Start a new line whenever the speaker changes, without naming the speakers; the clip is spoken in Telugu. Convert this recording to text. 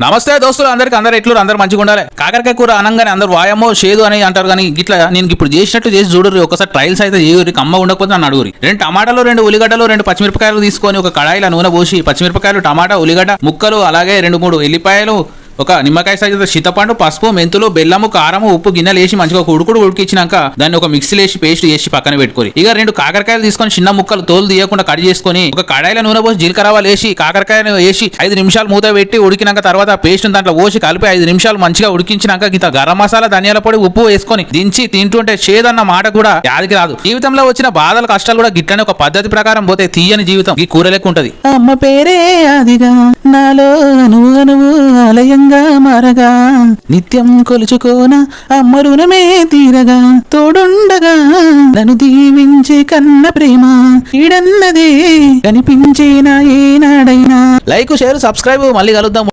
నమస్తే దోస్తులు అందరికి, అందరు ఎట్లు అందరు మంచిగా ఉండాలి. కాకరకాయ కూర అనగానే అందరు వాయమో చేదు అని అంటారు, కానీ ఇట్లా నేను ఇప్పుడు చేసినట్టు చేసి చూడరు. ఒకసారి ట్రయల్స్ అయితే చేయరు. కమ్మ ఉండకపోతే నన్ను అడుగురి. 2 టమాటాలు, 2 ఉల్లిగడ్డలు, 2 పచ్చిమిరపకాయలు తీసుకొని ఒక కడాయిలో నూనె పోసి పచ్చిమిరపకాయలు, టమాటా, ఉల్లిగడ్డ ముక్కలు, అలాగే 2-3 ఎల్లిపాయలు, ఒక నిమ్మకాయ సైజు చింతపండు, పసుపు, మెంతులు, బెల్లము, కారము, ఉప్పు గిన్నెలు వేసి మంచిగా ఉడికించినాక దాన్ని ఒక మిక్సీలో వేసి పేస్ట్ చేసి పక్కన పెట్టుకోరి. ఇక 2 కాకరకాయలు తీసుకొని చిన్న ముక్కలు తోలు తీయకుండా కట్ చేసుకొని ఒక కడాయిలో నూనె పోసి జీలకర్ర వేసి కాకరకాయను వేసి 5 నిమిషాలు మూత పెట్టి ఉడికినాక తర్వాత పేస్ట్ దాంట్లో పోసి కలిపి 5 నిమిషాలు మంచిగా ఉడికించినాక ఇంత గరం మసాలా, ధనియాల పొడి, ఉప్పు వేసుకొని దించి తింటుంటే చేదన్న మాట కూడా యాదికి రాదు. జీవితంలో వచ్చిన బాధల కష్టాలు కూడా గిట్టనే ఒక పద్ధతి ప్రకారం పోతే తీయని జీవితం ఈ కూర లెక్క ఉంటది.
అమ్మ పేరే ఆదిగా నాలో నువ్వు ఆలయంగా మారగా నిత్యం కొలుచుకోన అమ్మ రుణమే తీరగా తోడుండగా నన్ను దీవించే కన్న ప్రేమ ఈడన్నదే కనిపించేనా ఏనాడైనా.
Like, share, subscribe. మళ్ళీ కలుద్దాం.